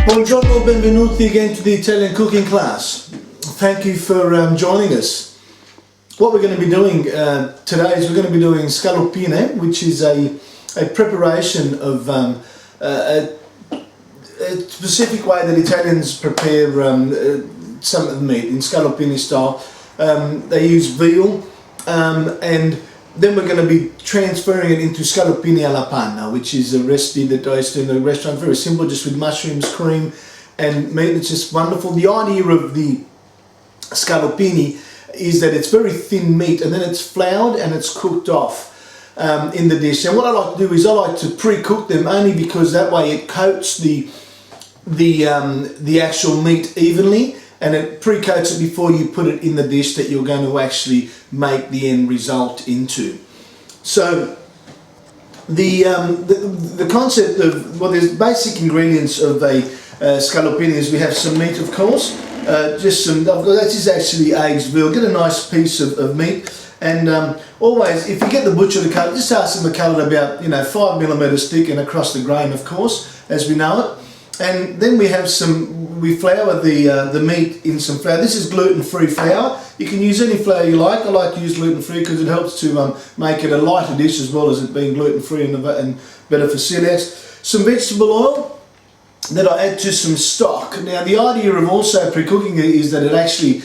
Buongiorno, benvenuti again to the Italian cooking class. Thank you for joining us. What we're going to be doing today is we're going to be doing scaloppine, which is a preparation of a specific way that Italians prepare some of the meat in scaloppine style. They use veal and then we're going to be transferring it into Scaloppine Alla Panna, which is a recipe that I used to do in the restaurant. Very simple, just with mushrooms, cream and meat. It's just wonderful. The idea of the scaloppine is that it's very thin meat and then it's floured and it's cooked off in the dish. And what I like to do is I like to pre-cook them, only because that way it coats the actual meat evenly, and it pre-coats it before you put it in the dish that you're going to actually make the end result into. So the concept of, well, there's basic ingredients of a scaloppine is we have some meat, of course, just some, that is actually aged veal. Get a nice piece of meat, and always, if you get the butcher to cut, just ask them to cut it about 5mm thick and across the grain, of course, as we know it. And then we have we flour the meat in some flour. This is gluten-free flour. You can use any flour you like. I like to use gluten-free because it helps to make it a lighter dish, as well as it being gluten-free and better for celiacs. Some vegetable oil that I add to some stock. Now the idea of also pre-cooking it is that it actually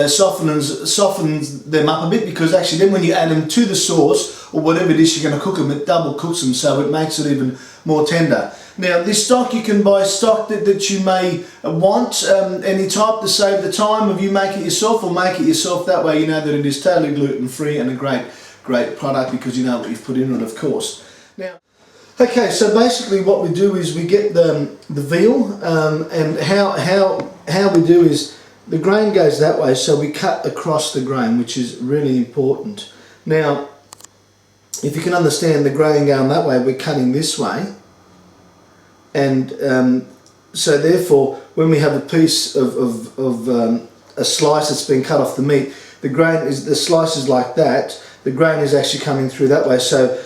softens them up a bit, because actually then when you add them to the sauce or whatever dish you're going to cook them, it double cooks them, so it makes it even more tender. Now this stock, you can buy stock that you may want, any type, to save the time of you make it yourself, or make it yourself. That way you know that it is totally gluten free and a great product, because you know what you've put in it, of course. Now, okay, so basically what we do is we get the veal, and how we do is the grain goes that way, so we cut across the grain, which is really important. Now if you can understand the grain going that way, we're cutting this way. And so therefore, when we have a piece of a slice that's been cut off the meat, the slice is like that, the grain is actually coming through that way, so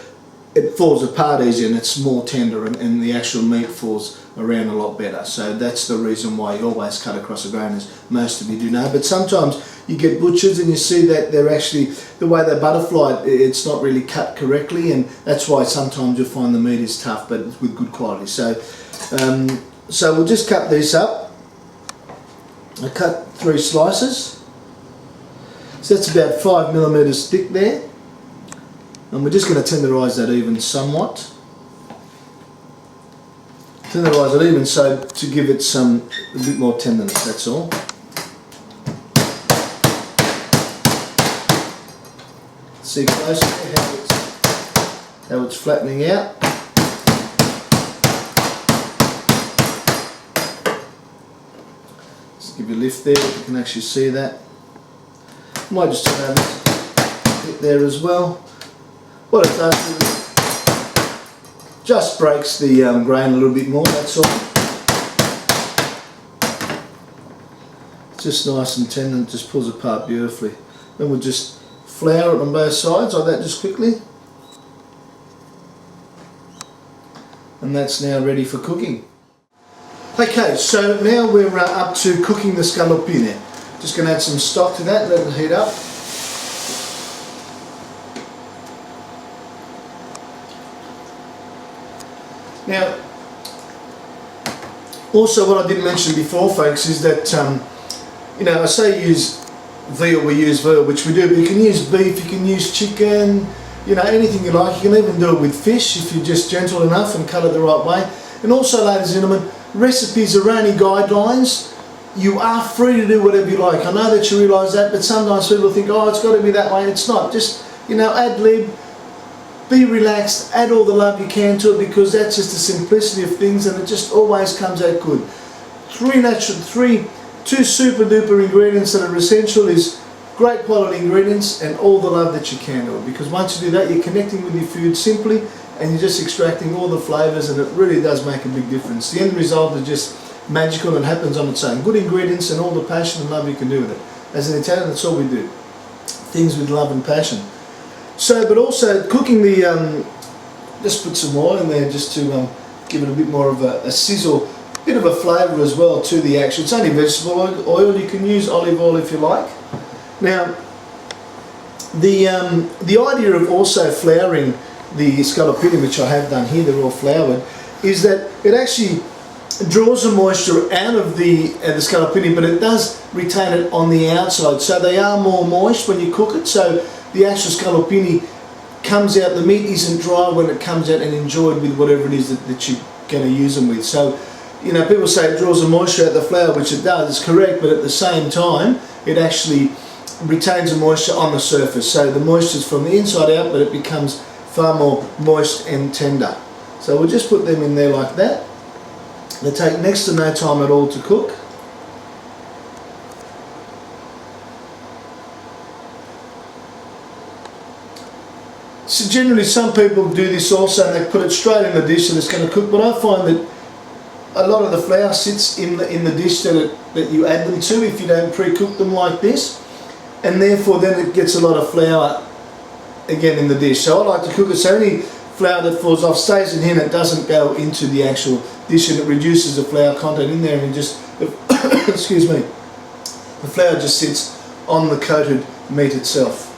it falls apart easier and it's more tender, and the actual meat falls around a lot better. So that's the reason why you always cut across the grain, as most of you do know. But sometimes you get butchers and you see that they're actually, the way they butterfly it, it's not really cut correctly, and that's why sometimes you'll find the meat is tough, but it's with good quality. So so we'll just cut these up. I cut 3 slices, so that's about 5mm thick there, and we're just going to tenderise that even somewhat. Tenderise it even, so to give it a bit more tenderness, that's all. See closely how it's flattening out. Just give you a lift there, you can actually see that. Might just turn over a bit there as well. What it does is just breaks the grain a little bit more, that's all. It's just nice and tender, it just pulls apart beautifully. Then we'll just flour it on both sides like that, just quickly. And that's now ready for cooking. Okay, so now we're up to cooking the scaloppine. Just going to add some stock to that, let it heat up. Now, also what I didn't mention before, folks, is that, I say use veal, we use veal, which we do, but you can use beef, you can use chicken, anything you like. You can even do it with fish if you're just gentle enough and cut it the right way. And also, ladies and gentlemen, recipes are only guidelines. You are free to do whatever you like. I know that you realise that, but sometimes people think, oh, it's got to be that way. It's not. Just, ad lib. Be relaxed, add all the love you can to it, because that's just the simplicity of things, and it just always comes out good. 2 super duper ingredients that are essential is great quality ingredients and all the love that you can do it, because once you do that, you're connecting with your food simply, and you're just extracting all the flavours, and it really does make a big difference. The end result is just magical and happens on its own. Good ingredients and all the passion and love you can do with it. As an Italian, that's all we do. Things with love and passion. So, but also cooking the, just put some oil in there just to give it a bit more of a sizzle. bit of a flavour as well to the actual. It's only vegetable oil. You can use olive oil if you like. Now, the idea of also flouring the scaloppini, which I have done here, they're all floured, is that it actually draws the moisture out of the scaloppini, but it does retain it on the outside, so they are more moist when you cook it, so the actual scaloppini comes out, the meat isn't dry when it comes out and enjoyed with whatever it is that you're going to use them with. So, you know, people say it draws the moisture out of the flour, which it does, it's correct, but at the same time it actually retains the moisture on the surface, so the moisture is from the inside out, but it becomes far more moist and tender. So we'll just put them in there like that. They take next to no time at all to cook. So generally some people do this also and they put it straight in the dish and it's going to cook, but I find that a lot of the flour sits in the dish that you add them to if you don't pre-cook them like this, and therefore then it gets a lot of flour again in the dish. So I like to cook it so any flour that falls off stays in here and it doesn't go into the actual dish, and it reduces the flour content in there, and just excuse me, the flour just sits on the coated meat itself.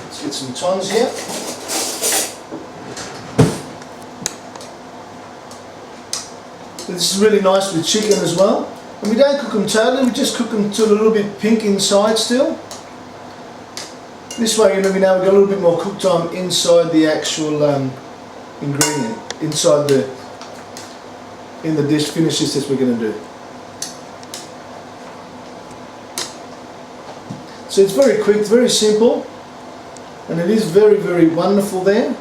Let's get some tongs here. This is really nice with chicken as well, and we don't cook them totally, we just cook them till a little bit pink inside still. This way, you know, we've got a little bit more cook time inside the actual ingredient, inside in the dish. Finish this as we're going to do. So it's very quick, very simple, and it is very, very wonderful there.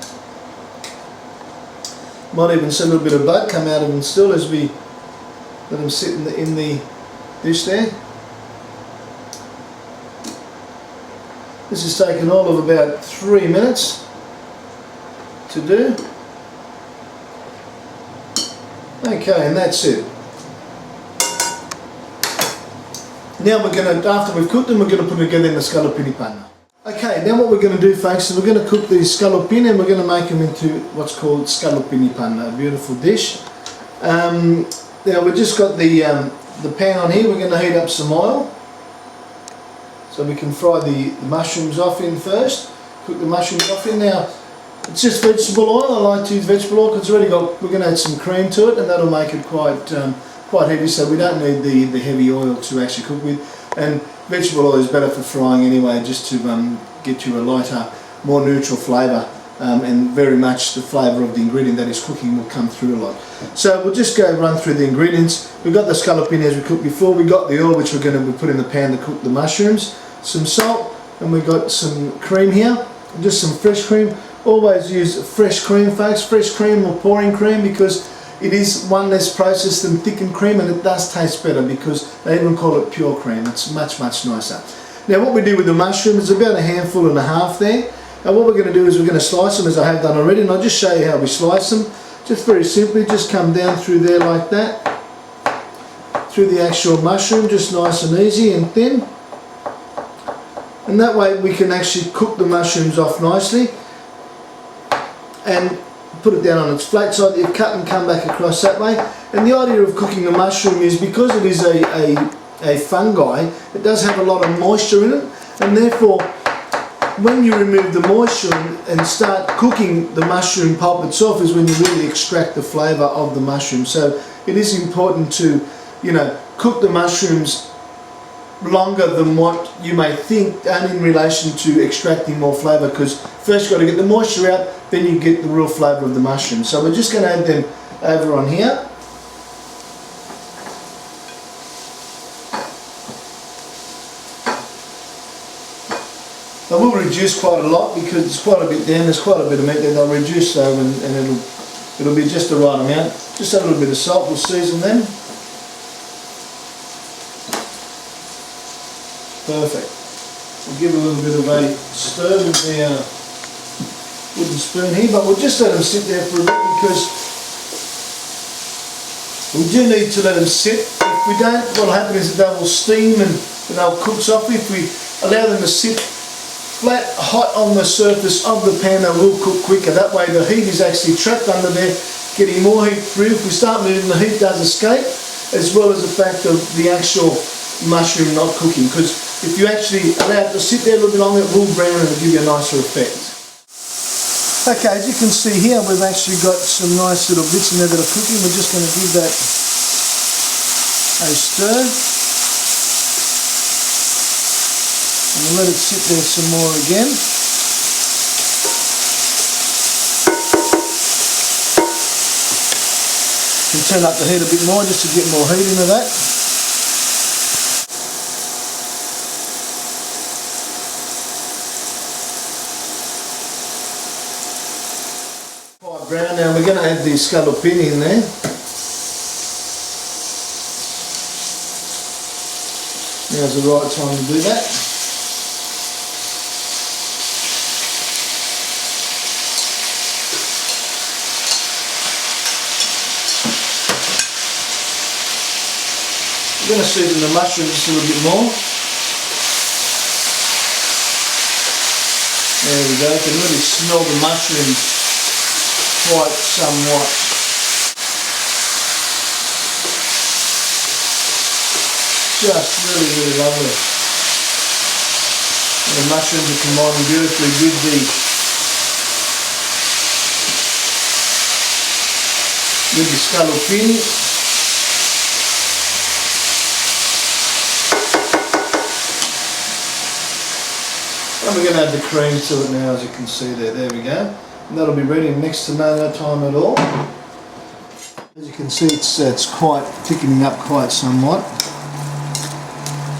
Might even see a little bit of bud come out of them still as we let them sit in the dish there. This has taken all of about 3 minutes to do. Okay, and that's it. Now we're going to, after we've cooked them, we're going to put them together in the scaloppine panna. Okay, now what we're going to do, folks, is we're going to cook these scaloppine and we're going to make them into what's called scaloppine panna, a beautiful dish. Now we've just got the pan on here. We're going to heat up some oil, so we can fry the mushrooms off in first. Cook the mushrooms off in. Now, it's just vegetable oil. I like to use vegetable oil because it's already got, we're going to add some cream to it, and that'll make it quite heavy, so we don't need the heavy oil to actually cook with. And vegetable oil is better for frying anyway, just to get you a lighter, more neutral flavour, and very much the flavour of the ingredient that is cooking will come through a lot. So we'll just go run through the ingredients. We've got the scaloppine as we cooked before. We've got the oil which we're going to put in the pan to cook the mushrooms, some salt, and we've got some cream here, just some fresh cream. Always use fresh cream, folks, fresh cream or pouring cream, because it is one less processed than thickened cream, and it does taste better because they even call it pure cream. It's much, much nicer. Now what we do with the mushroom is about 1.5 handfuls there. And what we're going to do is we're going to slice them as I have done already, and I'll just show you how we slice them. Just very simply, just come down through there like that, through the actual mushroom, just nice and easy and thin. And that way we can actually cook the mushrooms off nicely and put it down on its flat side. You cut and come back across that way. And the idea of cooking the mushroom is because it is a fungi, it does have a lot of moisture in it, and therefore when you remove the moisture and start cooking the mushroom pulp itself is when you really extract the flavour of the mushroom. So it is important to, you know, cook the mushrooms longer than what you may think, and in relation to extracting more flavour, because first you've got to get the moisture out, then you get the real flavour of the mushroom. So we're just going to add them over on here. They will reduce quite a lot because it's quite a bit down, there's quite a bit of meat there. They'll reduce though, and it'll be just the right amount. Just add a little bit of salt, we'll season them. Perfect. We'll give a little bit of a stir with the wooden spoon here, but we'll just let them sit there for a bit because we do need to let them sit. If we don't, what will happen is that they will steam and they'll cook softly. If we allow them to sit flat, hot on the surface of the pan, they will cook quicker. That way the heat is actually trapped under there getting more heat through. If we start moving, the heat does escape, as well as the fact of the actual mushroom not cooking, because if you actually allow it to sit there a little bit longer, it will brown and it'll give you a nicer effect. Okay, as you can see here, we've actually got some nice little bits in there that are cooking. We're just going to give that a stir. And we'll let it sit there some more again. You can turn up the heat a bit more just to get more heat into that. Quite brown now. We're going to add the scaloppine in there. Now's the right time to do that. We're going to season the mushrooms just a little bit more. There we go, you can really smell the mushrooms quite somewhat. Just really, really lovely. And the mushrooms are combining beautifully with the scaloppine. And we're going to add the cream to it now, as you can see there. There we go. And that'll be ready in next to no time at all. As you can see, it's quite thickening up quite somewhat.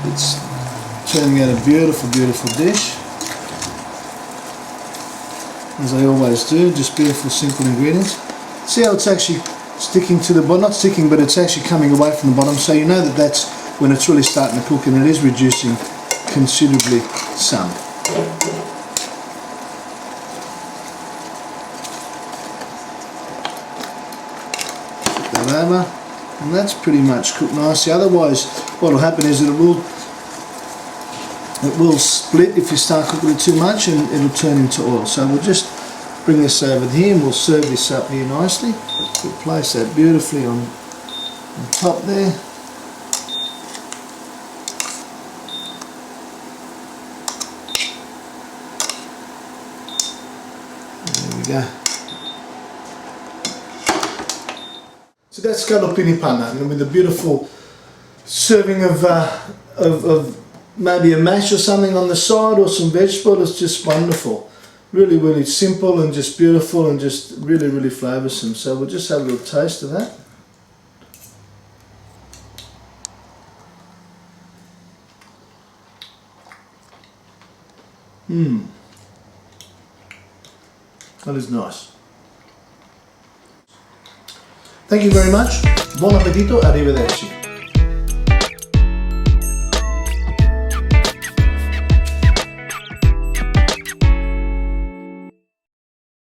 It's turning out a beautiful, beautiful dish. As I always do, just beautiful, simple ingredients. See how it's actually sticking to the bottom? Not sticking, but it's actually coming away from the bottom. So you know that that's when it's really starting to cook, and it is reducing considerably some. Flip that over, and that's pretty much cooked nicely. Otherwise, what will happen is it will split if you start cooking it too much, and it'll turn into oil. So we'll just bring this over here, and we'll serve this up here nicely. We'll place that beautifully on top there. Go. So that's Scaloppine Panna, and with a beautiful serving of maybe a mash or something on the side, or some vegetable. It's just wonderful. Really, really simple and just beautiful and just really, really flavoursome. So we'll just have a little taste of that. That is nice. Thank you very much. Buon appetito, arrivederci.